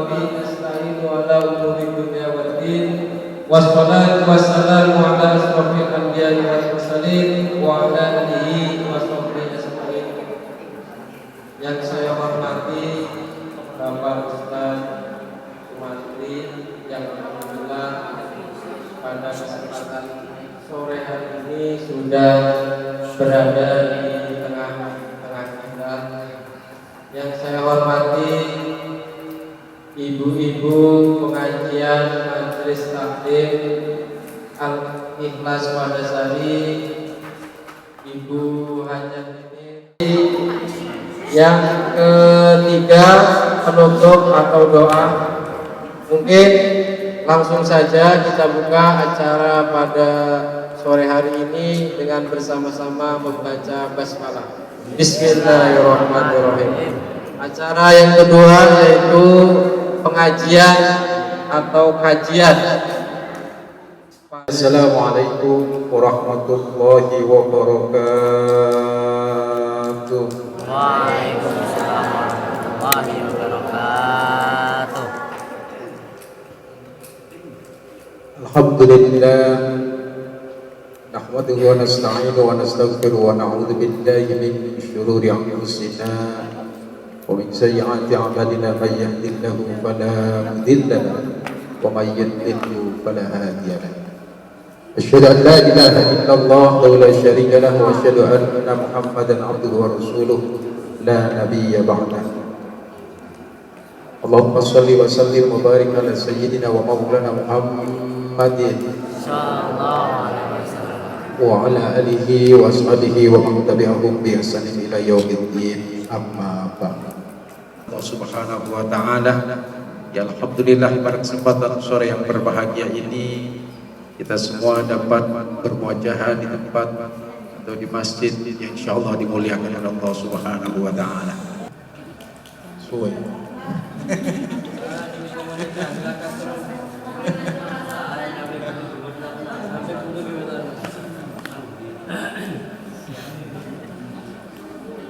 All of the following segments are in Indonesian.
bihi nasta'inu ala umuri dunya waddin. Wassalatu wassalamu ala asrofil anbiya'i wal mursalin wa ala alihi wa sahbihi ajma'in. Yang saya hormati Bapak Ustaz Mantri yang alhamdulillah pada kesempatan sore hari ini sudah berada di tengah-tengah kita. Yang saya hormati ibu-ibu pengajian Majelis Taklim Al-Ikhlas Wadasari, Ibu Hajat ini. Yang ketiga, penutup atau doa. Mungkin langsung saja kita buka acara pada sore hari ini dengan bersama-sama membaca basmalah. Bismillahirrahmanirrahim. Acara yang kedua yaitu pengajian atau kajian. Assalamualaikum warahmatullahi wabarakatuh. Waalaikumsalam warahmatullahi wabarakatuh. Alhamdulillah, nahmaduhu wa nasta'inuhu wa nastaghfiruhu wa na'udzu billahi min shururi anfusina wa min sayyi'ati a'malina, may yahdihillahu fala mudilla lahu wa may yudlilhu fala hadiya lahu. Asyhadu an la ilaha illallah wa la syarika lahu wa asyhadu anna Muhammadan abduhu wa rasuluh la nabiyya ba'dahu. Allahumma shalli wa sallim wa barik ala sayyidina wa maulana Muhammadin wa ala alihi wa ashabihi wa man tabi'ahum bi ihsanin ila yaumiddin. Amma ba'd. Allah Subhanahu wa taala, ya alhamdulillah pada kesempatan sore yang berbahagia ini kita semua dapat bermuajahah di tempat atau di masjid yang insyaallah dimuliakan oleh Allah Subhanahu wa taala. Suwe.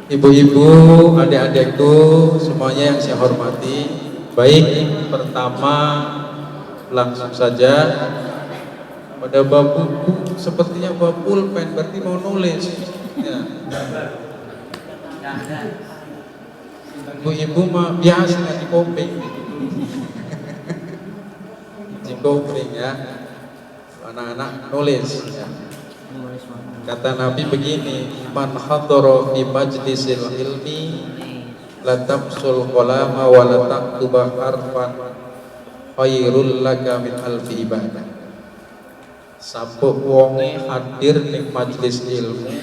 Ibu-ibu, adik-adikku semuanya yang saya hormati, baik pertama langsung saja pada bab buku, sepertinya bab pulpen, berarti mau nulis ya. Ibu-ibu mah biasa ngaji koping ngaji koping ya, anak-anak nulis ya. Kata Nabi begini, man hadara fi majlisil ilmi la tamsul qalama wa la taktuba harfan khairul laka min alfi ibadah. Sampun wonge hadir ning majlis ilmu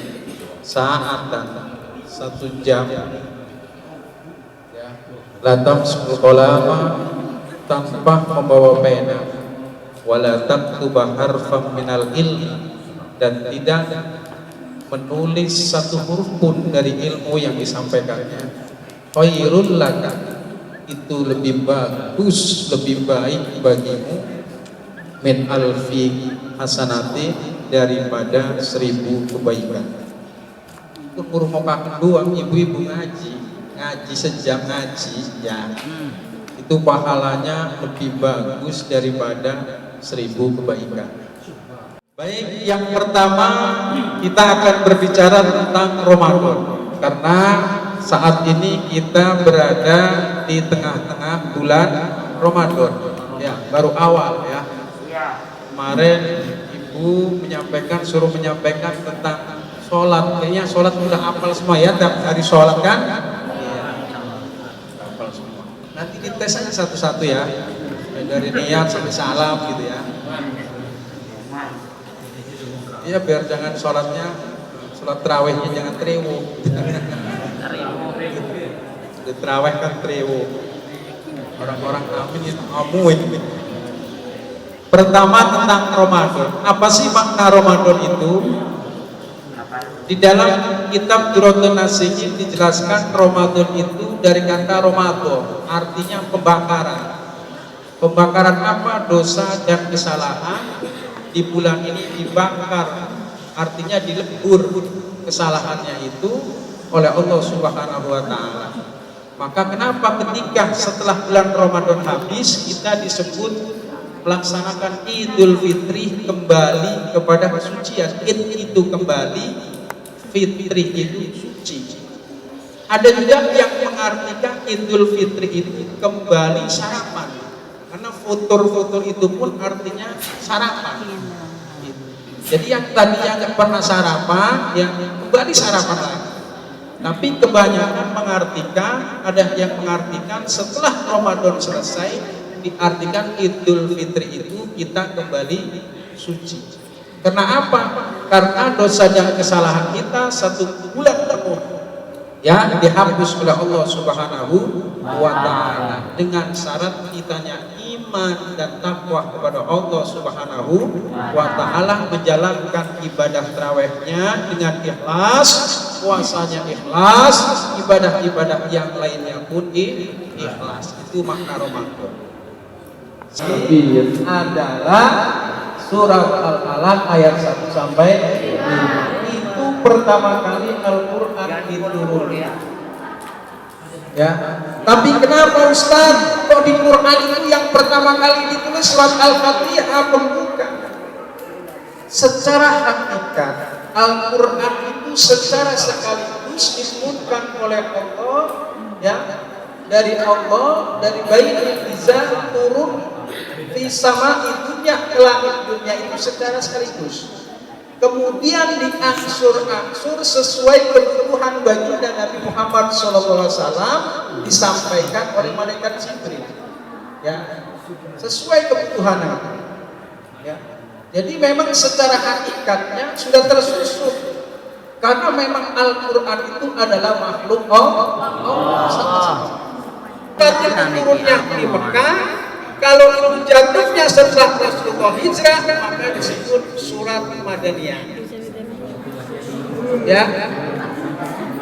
saatan 1 jam ya, la tamsul qalama tanpa membawa pena wa la taktuba harfan minal ilmi, dan tidak menulis satu huruf pun dari ilmu yang disampaikannya. Khairul laka, itu lebih bagus, lebih baik bagimu, min alfi hasanati, daripada 1000 kebaikan. Itu huruf mokak doang, ibu-ibu ngaji sejam ngaji ya, itu pahalanya lebih bagus daripada 1000 kebaikan. Baik, yang pertama kita akan berbicara tentang Ramadan, karena saat ini kita berada di tengah-tengah bulan Ramadan ya, baru awal ya. Kemarin ibu suruh menyampaikan tentang sholat, kayaknya sholat udah hafal semua ya, tiap hari sholat kan ya, hafal semua. Nanti dites aja satu-satu ya, dari niat sampai salam gitu ya. Iya, biar jangan sholat terawihnya jangan trewu. Terawih kan trewu. Orang-orang amin itu amuin. Pertama tentang Ramadan. Apa sih makna Ramadan itu? Di dalam kitab Durratun Nasihin dijelaskan Ramadan itu dari kata Ramadan, artinya pembakaran. Pembakaran apa? Dosa dan kesalahan di bulan ini dibakar, artinya dilebur kesalahannya itu oleh Allah Subhanahu wa taala. Maka kenapa ketika setelah bulan Ramadan habis kita disebut melaksanakan Idul Fitri, kembali kepada kesucian. Id itu kembali, Fitri itu suci. Ada juga yang mengartikan Idul Fitri itu kembali sarapan, karena futur-futur itu pun artinya sarapan. Jadi yang tadinya nggak pernah sarapan, yang kembali sarapan lagi. Tapi kebanyakan mengartikan, ada yang mengartikan setelah Ramadan selesai, diartikan Idul Fitri itu kita kembali suci. Karena apa? Karena dosa dan kesalahan kita 1 bulan penuh ya dihapus oleh Allah Subhanahu wa Ta'ala, dengan syarat kitanya iman dan takwa kepada Allah Subhanahu wa Ta'ala, menjalankan ibadah tarawihnya dengan ikhlas, puasanya ikhlas, ibadah-ibadah yang lainnya pun ikhlas. Itu makna Ramadan. Adalah surat Al-Alaq ayat 1 sampai 5. Itu pertama kali Al-Quran diturunkan. Ya, tapi kenapa Ustaz kok di Quran itu yang pertama kali ditulis surat Al-Fatihah pembuka? Secara hakikat Al-Quran itu secara sekaligus diturunkan oleh Allah, ya, dari Allah, dari Baitul Izzah turun di sama dunia ke langit dunia itu secara sekaligus. Kemudian diangsur-angsur sesuai kebutuhan baginda Nabi Muhammad SAW, disampaikan oleh malaikat Jibril. Ya, sesuai kebutuhan Nabi. Ya. Jadi memang secara hakikatnya sudah tersusun. Karena memang Al-Quran itu adalah makhluk Allah. Karena turunnya di Mekah, kalau itu jatuhnya setelah Rasulullah hijrah, maka disebut surat Madaniyah. Ya,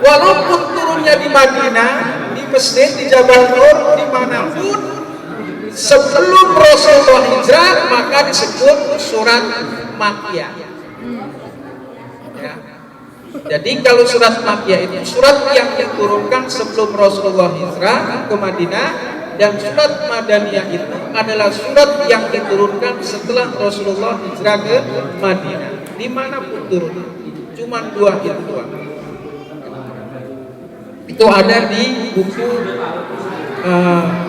walaupun turunnya di Madinah, di masjid, di Jabal Nur, dimanapun, sebelum Rasulullah hijrah, maka disebut surat Makkiyah. Ya. Jadi kalau surat Makkiyah itu surat yang diturunkan sebelum Rasulullah hijrah ke Madinah, dan surat Madaniyah itu adalah surat yang diturunkan setelah Rasulullah hijrah ke Madinah. Dimanapun turun, cuma 2 itu doang. Itu ada di buku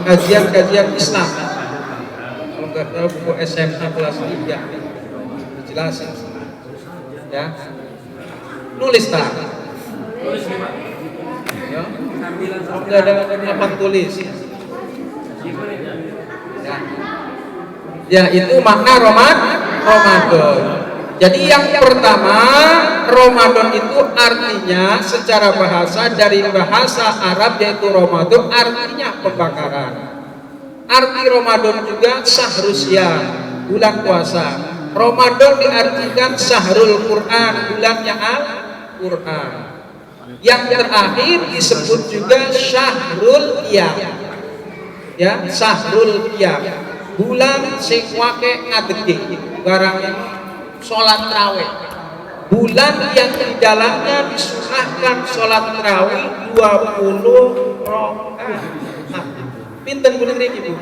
kajian-kajian Islam. Kalau nggak tahu buku SMA kelas 3 dijelasin. Ya, nulis tak? Ya, nggak ada apa tulis. Ya, itu makna Ramadan. Jadi yang pertama, Ramadan itu artinya secara bahasa, dari bahasa Arab yaitu Ramadan, artinya pembakaran. Arti Ramadan juga Syahrusyan, bulan puasa. Ramadan diartikan Syahrul Quran, bulannya Al-Quran. Yang terakhir disebut juga Syahrul Qiyam. Ya, Syahrul Qiyam, bulan sing wake ngadeg barang sholat tarawih, bulan yang di dalamnya disunahkan sholat tarawih 20 rakaat. Pinten bulan ini Bu?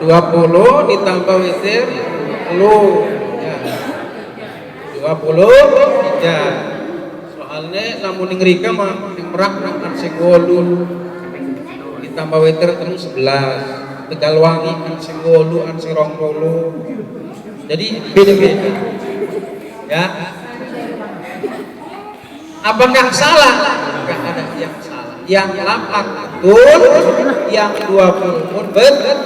20 ditambah witir lu ya, 20 ya. Soalnya namun ning rika mah ning Merak nang sing 8 ditambah witir terus 11, Tegalwangi kan sing 8 an sing 20. Jadi beda-beda. Ya. Apakah salah? Enggak ada yang salah. Yang 8 betul, yang 20 pun betul.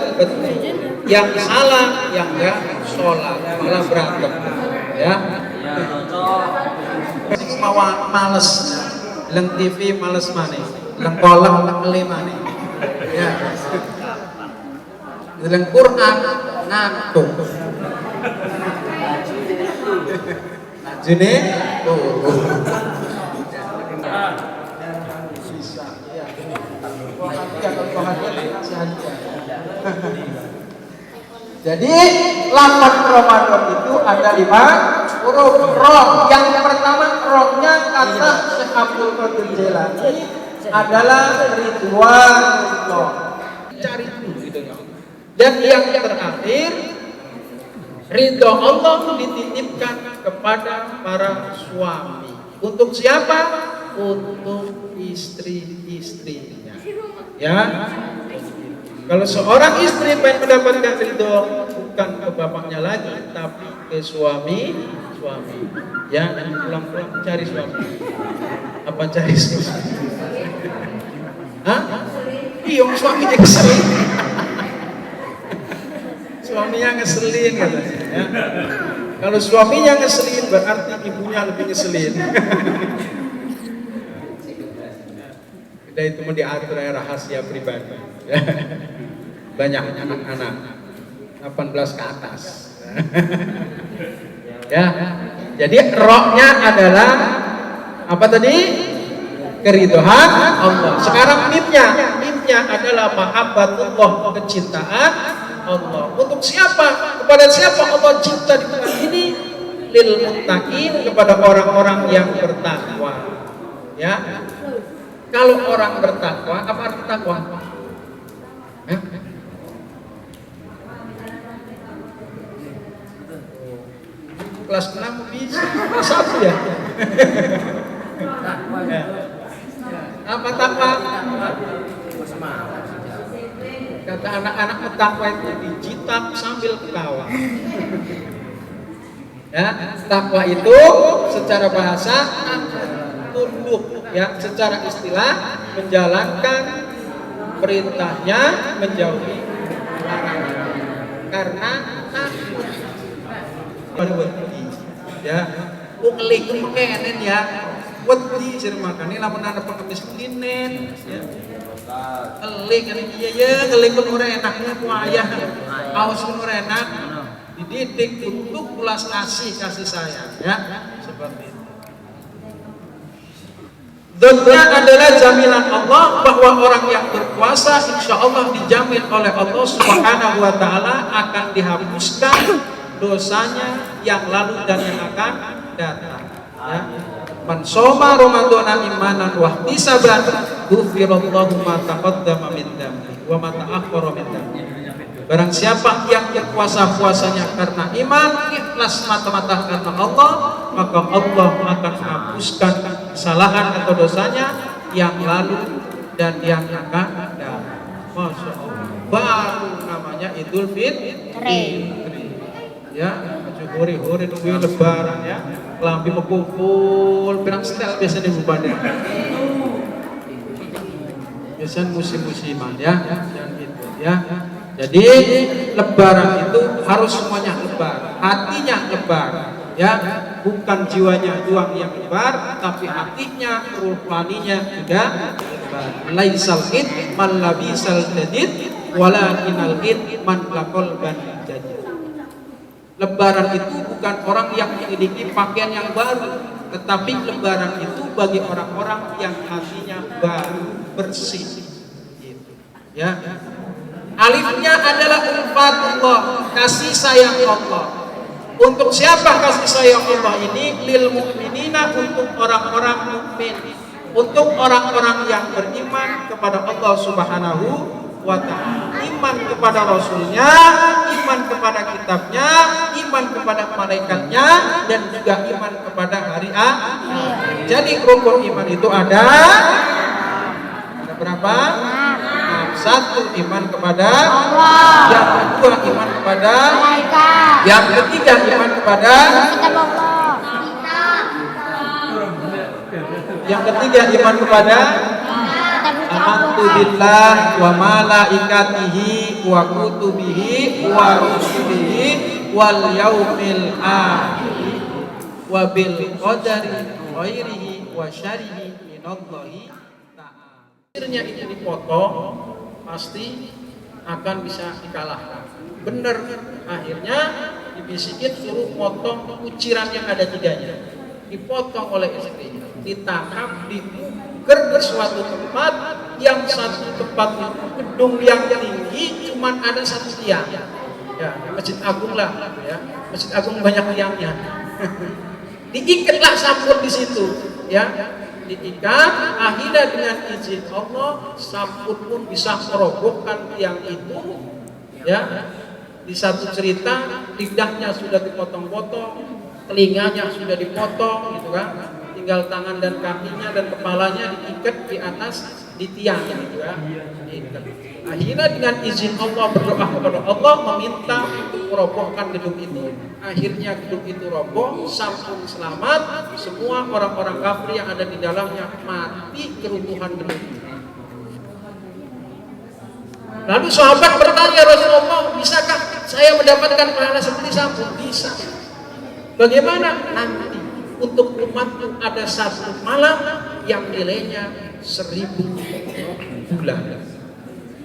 Yang salah, yang enggak sholat, malah berantem. Ya. Males. Leng TV males maneh. Leng kolak leng maneh. Ya. Dalam Quran ngantuk. Najune Jadi 8 Ramadan itu ada 5 huruf roh. Yang pertama rohnya kata Syekh Abdul Qadir Jailani, adalah ridwan Allah. Cari dulu ridhonya Allah. Dan yang terakhir, ridho Allah dititipkan kepada para suami. Untuk siapa? Untuk istri-istrinya. Ya. Kalau seorang istri pengen mendapatkan ridho, bukan ke bapaknya lagi, tapi ke suami. Ya, pulang-pulang cari suami. Apa cari suami? Hah? Iya, suaminya ngeselin. Suaminya ngeselin katanya. Ya. Kalau suaminya ngeselin, berarti ibunya lebih ngeselin. Udah itu mau diatur rahasia pribadi. Banyak anak-anak 18 ke atas. Ya, jadi rohnya adalah apa tadi? Keridhaan Allah. Sekarang mimnya adalah mahabbatullah, kecintaan Allah. Untuk siapa? Kepada siapa Allah cinta di bulan ini? Lil muttaqin, kepada orang-orang yang bertakwa. Ya. Kalau orang bertakwa, apa arti takwa? Kelas 6 bisa, kelas 1 ya? Apa takwa? Kata anak-anak takwa itu dijitak sambil ketawa. Ya, takwa itu secara bahasa tunduk, ya, secara istilah menjalankan perintahnya, menjauhi larangannya. Karena takut. Ya, unglik mengenen ya. Wedi sir makane lamun ana pengemis linen ya. Elik kan iya ngelik pun ora enaknya ku ayah. Aos pun ora enak. Dididik untuk ulas kasih sayang ya. Seperti itu. Dotnya adalah jaminan Allah bahwa orang yang berpuasa insya Allah dijamin oleh Allah Subhanahu wa Ta'ala akan dihapuskan dosanya yang lalu dan yang akan datang. Ya. Man shoma ramadhana imanan wa ihtisaban ghufirallahu ma taqaddama min dhanbi wa ma ta'akhkhara min dhanbi. Barang siapa yang berpuasa puasanya karena iman, ikhlas mata-mata karena Allah, maka Allah akan menghapuskan kesalahan atau dosanya yang lalu dan yang akan datang. Masya Allah. Baru namanya Idul Fitri. Ya, hore-hore nungguin lebaran ya. Kelambi mekumpul, pirang setel biasanya bubannya. Biasanya musim-musiman ya, dan itu ya. Jadi lebaran itu harus semuanya lebar, hatinya lebar, ya, bukan jiwanya doang yang lebar, tapi hatinya, ruhaninya juga lebar. Laisal id man labisal jadid, walakinal id man laqal ban jadid. Lebaran itu bukan orang yang memiliki pakaian yang baru, tetapi lebaran itu bagi orang-orang yang hatinya baru, bersih. Gitu. Ya. Alifnya adalah ulfatullah, kasih sayang Allah. Untuk siapa kasih sayang Allah ini? Lil mu'minina, untuk orang-orang mukmin, untuk orang-orang yang beriman kepada Allah Subhanahu wa Ta'ala, iman kepada Rasulnya, iman kepada kitabnya, iman kepada malaikatnya, dan juga iman kepada hari akhir. Jadi rukun iman itu ada berapa? Satu, iman kepada Allah. Yang kedua, iman kepada malaikat. Yang ketiga, iman kepada Allah. Yang ketiga, iman kepada amantu billah wa malaikatihi wa kutubihi wa rusulihi wal yaumil akhir wa bil qadari khairihi wa syarrihi minallahi ta'ala. Akhirnya itu dipotong, pasti akan bisa dikalahkan. Benar, akhirnya dibisikin suruh potong kuciran yang ada tiganya, dipotong oleh istrinya, ditangkap, diuker ke suatu tempat, yang satu tempat itu gedung yang tinggi cuman ada satu tiang, ya, Masjid Agung lah, ya, Masjid Agung banyak tiangnya. Diikatlah sampul di situ, ya. diikat, akhirnya dengan izin Allah samput pun bisa merobohkan tiang itu. Ya, di satu cerita lidahnya sudah dipotong-potong, telinganya sudah dipotong, gitu kan? Tinggal tangan dan kakinya dan kepalanya diikat di atas di tiang, gitu ya. Diikat. Akhirnya dengan izin Allah berdoa kepada Allah meminta untuk merobohkan gedung itu. Akhirnya gedung itu roboh, sampun selamat. Semua orang-orang kafir yang ada di dalamnya mati keruntuhan gedung itu. Lalu sahabat bertanya, Rasulullah, bisakah saya mendapatkan pahala seperti sampun? Bisa. Bagaimana? Nanti untuk umatku ada satu malam yang nilainya 1000 bulan.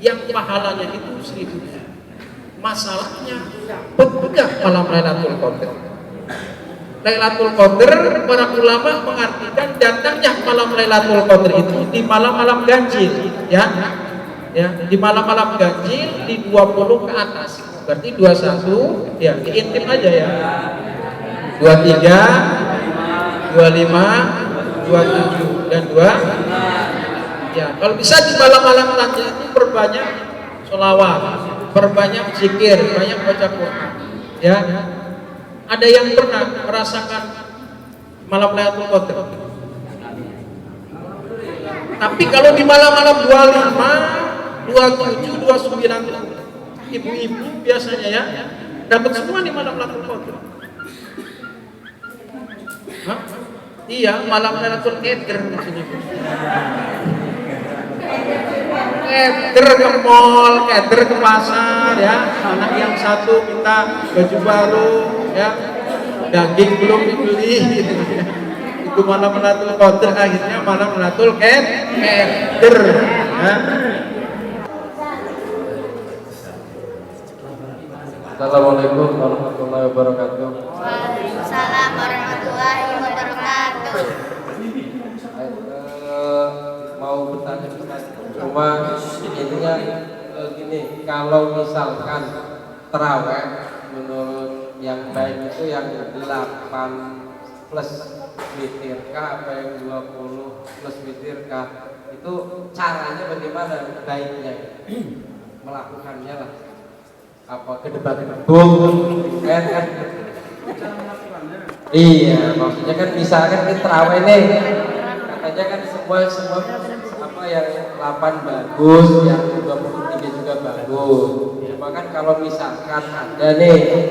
Yang pahalanya itu 1000. Masalahnya berbeda malam Lailatul Qadar. Lailatul Qadar, para ulama mengartikan datangnya malam Lailatul Qadar itu di malam-malam ganjil, ya. Ya, di malam-malam ganjil di 20 ke atas. Berarti 21, ya, diintip aja ya. 23, 25, 27 dan 2. Ya, kalau bisa di malam-malam ganjil itu perbanyak sholawat, perbanyak zikir, banyak baca Quran. Ya, ada yang pernah merasakan malam Lailatul Qadar? Tapi kalau di malam-malam 25, 27, 29 ibu-ibu biasanya ya dapat semua di malam Lailatul Qadar. Hah? Iya, malam Lailatul Qadar di sini. Keder ke mall, keder ke pasar ya. Anak yang satu minta baju baru ya. Daging belum dibeli gitu ya. Itu malam Lailatul Qadar, akhirnya malam Lailatul Qadar ya. Assalamualaikum warahmatullahi wabarakatuh. Waalaikumsalam warahmatullahi wabarakatuh. Mau bertanya Ustaz, cuma intinya gini, kalau misalkan terawih menurut yang baik itu yang 8 plus witirkah apa yang 20 plus witirkah, itu caranya bagaimana baiknya melakukannya lah, apa gedebak-gedebuk kan? Iya, maksudnya kan misalkan kita terawih nih, katanya kan semua apa yang 8 bagus, yang 23 juga bagus. Cuma kan kalau misalkan ada nih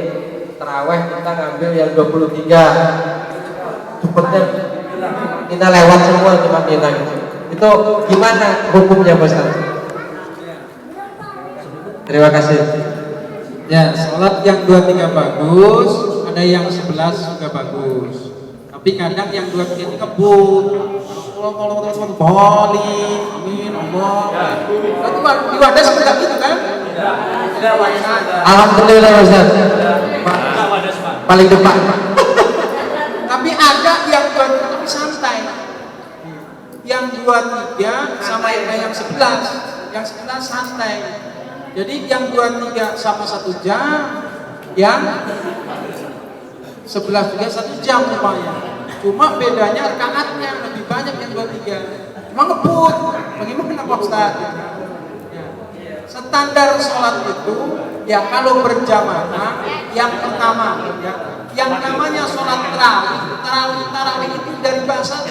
terawih kita ngambil yang 23, cepetnya kita lewat semua cuma kita gitu. Itu gimana hukumnya Pak Ustaz? Terima kasih. Ya, sholat yang 23 bagus, ada yang 11 juga bagus. Tapi kadang yang 23 ini kebut. Kalau bali, amin, Allah. Itu di wadah sudah gitu kan? Alhamdulillah Ustaz. Paling depan. Tapi ada yang 23 tapi santai. Yang 23 sama yang 11. Yang 11 santai. Jadi yang 23 sama 1 jam, yang 11 juga 1 jam rupanya. Cuma bedanya rakaatnya lebih banyak yang 23. Cuma ngebut. Bagaimana Pak Ustaz? Ya. Standar sholat itu ya kalau berjamaah yang pertama ya, yang namanya sholat tarawih itu dari bahasa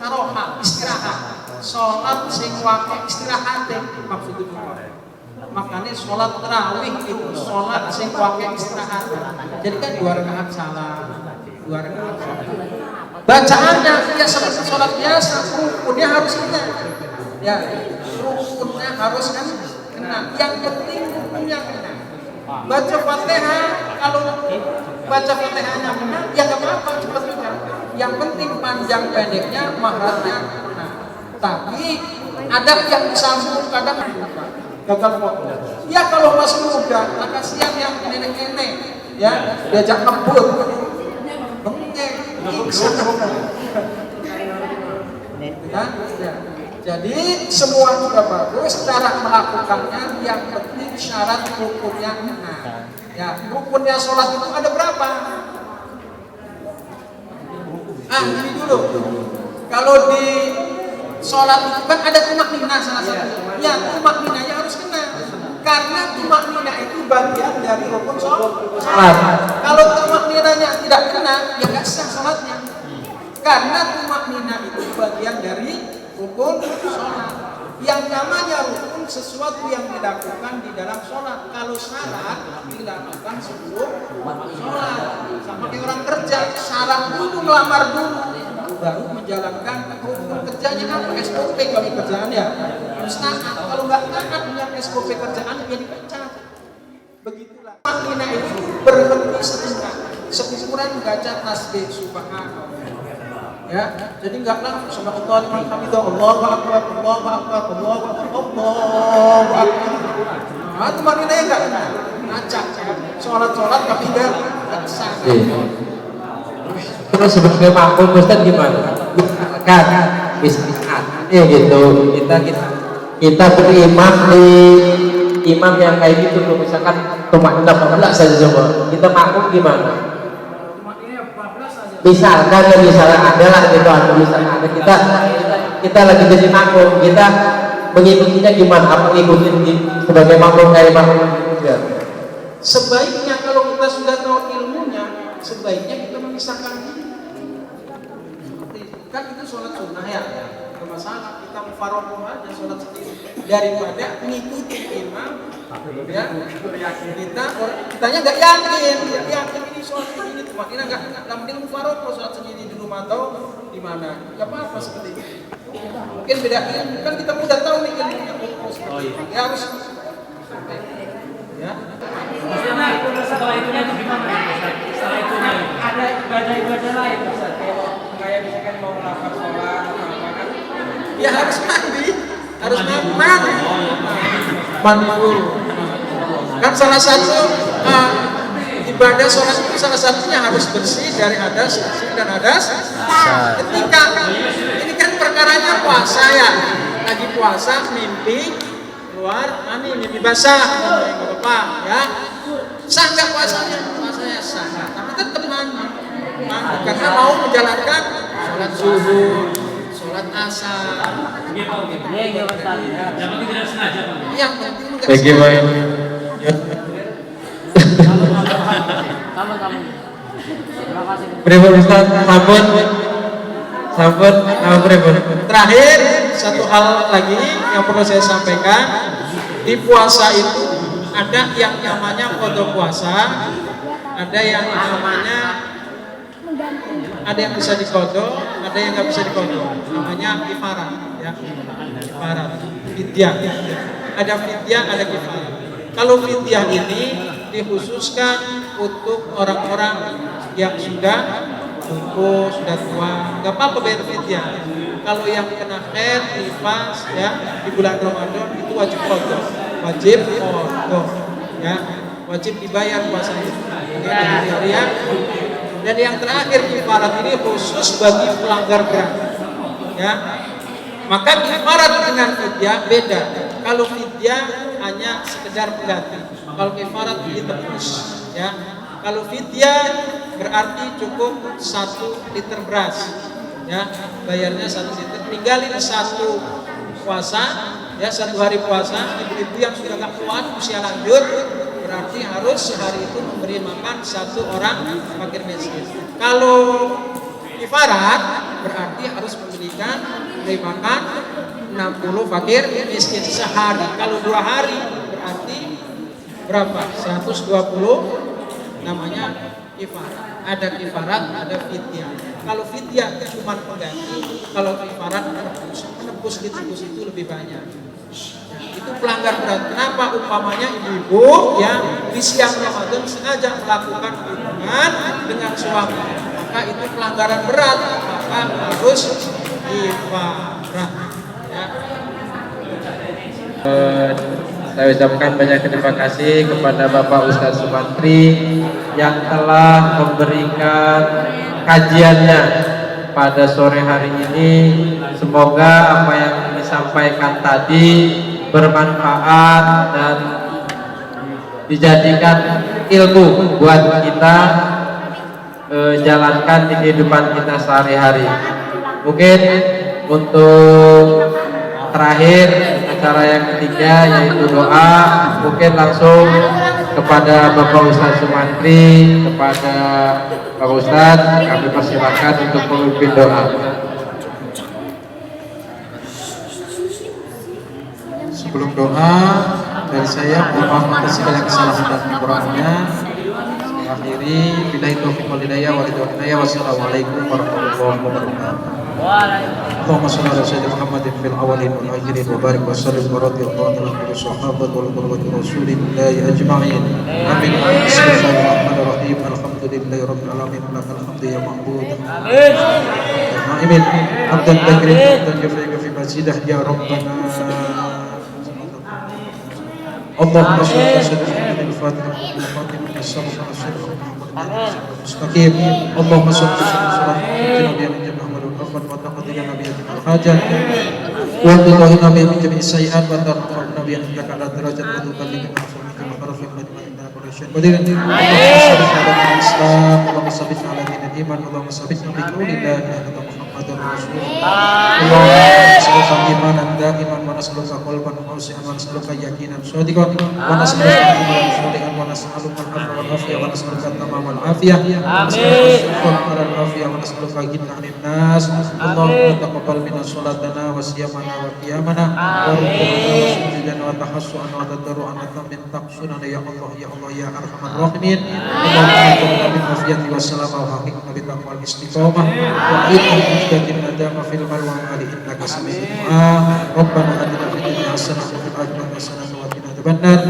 taroha, istirahat. Sholat sing waktu istirahat maksudnya. Makanya sholat tarawih itu sholat sing waktu istirahat. Jadi kan 2 rakaat salam, 2 rakaat salam. Bacaannya ya seperti sholat biasa, rukunnya harus kena. Ya, rukunnya harus kan kena. Yang penting rukunnya kena. Baca Fatihah, kalau baca Fatihahnya kena, ya nggak apa-apa, cepat saja. Yang penting panjang pendeknya, mahratnya kena. Tapi ada yang disambung kadang gagal fokus. Ya kalau masih muda, kasihan yang nenek-nenek, ya diajak ngebut, bengek, ya. Jadi semua juga bagus, cara melakukannya yang penting syarat rukunnya kena. Ya, rukunnya sholat itu ada berapa? Ini dulu. Kalau di sholat itu kan ada tumak nina salah satu. Ya, tumak ninanya harus kena. Karena tumak nina itu bagian dari rukun sholat. Kalau tumak ninanya tidak kena, ya nggak sah sholatnya. Karena tumak nina itu bagian dari rukun sholat. Yang namanya rukun sesuatu yang dilakukan di dalam sholat. Kalau syarat dilakukan sebelum sholat. Sama kayak orang kerja, syarat dulu melamar dulu, baru menjalankan rukun kerjanya. Apa SOP kalau kerjaannya harus taat. Kalau nggak taat dengan SOP kerjaan, dia dipecat. Begitulah. Tumak nina itu berhenti setingkat, seukuran baca tasbih subhanallah. Ya, jadi nggak langsung sama Allah liman hamidah, Allahu akbar, Allahu akbar, Allahu akbar, Allahu akbar. Nah, tumak ninanya nggak kena, ngacak. Sholat tapi nggak sah. Terus sebagai makmum Ustaz gimana? Kan bisa gitu. Kita berimam di imam yang kayak gitu loh, misalkan tumak nina 14 saja coba. Kita makmum gimana? Misalkan ada lah gitu, misalkan ada kita lagi jadi makmum, kita mengikutinya gimana? Apa ngikutin sebagai makmum kayak makmum juga? Sebaiknya kalau kita sudah tahu ilmunya, sebaiknya kita memisahkan diri. Kan itu sholat sunnah ya, nggak masalah. Kita mufarokoh aja sholat sendiri daripada mengikuti imam. Ya, kitanya nggak yakin ini sholat ini, makanya nggak mending mufarokoh sholat sendiri di rumah atau di mana, nggak apa-apa seperti itu. Mungkin beda ilmu, kan kita mudah tahu nih ilmunya. Ya harus ya. Setelah itunya itu gimana? Setelah itunya ada ibadah-ibadah lain, Ustaz. Kayak misalkan mau melakukan sholat atau apa kan? Ya harus mandi dulu. Kan salah satu ibadah sholat itu salah satunya harus bersih dari hadas kecil dan hadas. Ketika ini kan perkaranya puasa ya, lagi puasa mimpi keluar mimpi basah, nggak apa-apa ya. Sah nggak puasanya? Puasanya sah, tapi tetap mandi karena mau menjalankan sholat zuhur, sholat asar. Yang penting tidak sengaja, Pak. Yang penting nggak Bagaimana? Kamu. Terima kasih. Pripun Ustaz, sampun pripun? Terakhir, satu hal lagi yang perlu saya sampaikan, di puasa itu ada yang namanya qada puasa, ada yang namanya ada yang bisa diqada, ada yang nggak bisa diqada, namanya kifarat, ya. Kifarat, fidyah. Ada fidyah, ada kifarat. Kalau fidyah ini dikhususkan untuk orang-orang yang sudah sudah tua, nggak apa-apa bayar fidyah. Kalau yang kena haid, nifas, ya di bulan Ramadan itu wajib qada, ya wajib dibayar puasanya. Ya. Dan yang terakhir kifarat ini khusus bagi pelanggar berat, ya. Maka kifarat dengan fidyah beda. Kalau fidyah hanya sekedar pengganti, kalau kifarat ditebus, ya. Kalau fidyah berarti cukup 1 liter beras, ya, bayarnya 1 liter. Tinggalin 1 puasa, ya 1 hari puasa. Ibu-ibu yang sudah gak kuat, usia lanjut, berarti harus sehari itu memberi makan 1 orang fakir miskin. Kalau kifarat berarti harus memberi makan 60 fakir miskin sehari. Kalau 2 hari berarti berapa? 120. Namanya kifarat. Ada kifarat, ada fidyah. Kalau fidyah cuma pengganti, kalau kifarat menebus ditebus itu lebih banyak. Nah, itu pelanggar berat. Kenapa umpamanya ibu-ibu yang di siang Ramadan sengaja melakukan hubungan dengan suami, maka itu pelanggaran berat, maka harus kifarat. Ya. Saya ucapkan banyak terima kasih kepada Bapak Ustadz Sumantri yang telah memberikan kajiannya pada sore hari ini. Semoga apa yang disampaikan tadi bermanfaat dan dijadikan ilmu buat kita jalankan di kehidupan kita sehari-hari. Mungkin untuk terakhir acara yang ketiga yaitu doa, mungkin langsung kepada Bapak Ustadz Sumantri, kepada Bapak Ustadz kami persilakan untuk memimpin doa. Sebelum doa dari saya, mohon maaf atas segala kesalahan dan kekurangannya. Akhiri billahi taufiq wal hidayah wa ridwanillah. Wassalamualaikum warahmatullahi wabarakatuh. Allahumma shalli ala sayyidina Muhammadin fil awwalin wal akhirin wa barik wa sallim wa radhiyallahu anhu wa sahabati wal qurrati rasulillahi ajma'in. Amin. Bismillahirrahmanirrahim. Alhamdulillahi rabbil alamin. Lakal hamdu ya ma'bud. Amin. Hamdan takrim dan jazaika fi mazidah ya rabbana. Allahumma shalli ala sayyidina Muhammadin al-Fatihah mustaqim. Allahumma shalli ala sayyidina hajat wa tudhina bi jami'i sayyi'at wa tarfa'na bi innaka ala darajat wa tukallimuna bi ma'rufin wa inna quraisyan qadir. Allahumma Islam, Allahumma sabbit ala dinil iman, Allahumma sabbit bi qawli la ilaha illa Muhammadur Rasulullah. Allahumma salli imanan da'iman wa nas'aluka qalban khashi'an wa nas'aluka yaqinan shadiqan wa nas'aluka amalan shalihan wa nas'aluka al-afwa wal afiyah wa nas'aluka tamamal afiyah. Amin. Wa nas'aluka ghina 'anil nas. Allahumma taqabbal minna salatana wa siyamana wa qiyamana wa ruku'ana wa sujudana wa tahassuana wa tadarru'ana min taqsuna ya Allah ya Allah ya arhamar rahimin. Allahumma taqabbal min afiyati wa salama wa haqiqna bi taqwa wal istiqamah wa ridha mujtahidin nadama fil balwa ali innaka sami'ud du'a. Rabbana atina fid dunya hasanah wa fil akhirati hasanah wa qina adzabannar.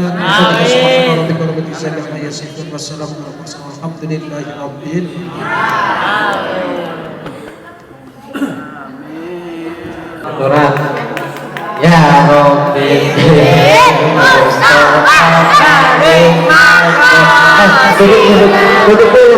Subhana rabbika rabbil izzati amma yasifun wa salamun alal mursalin walhamdulillahi rabbil alamin. Aturan ya Rabbi duduk dulu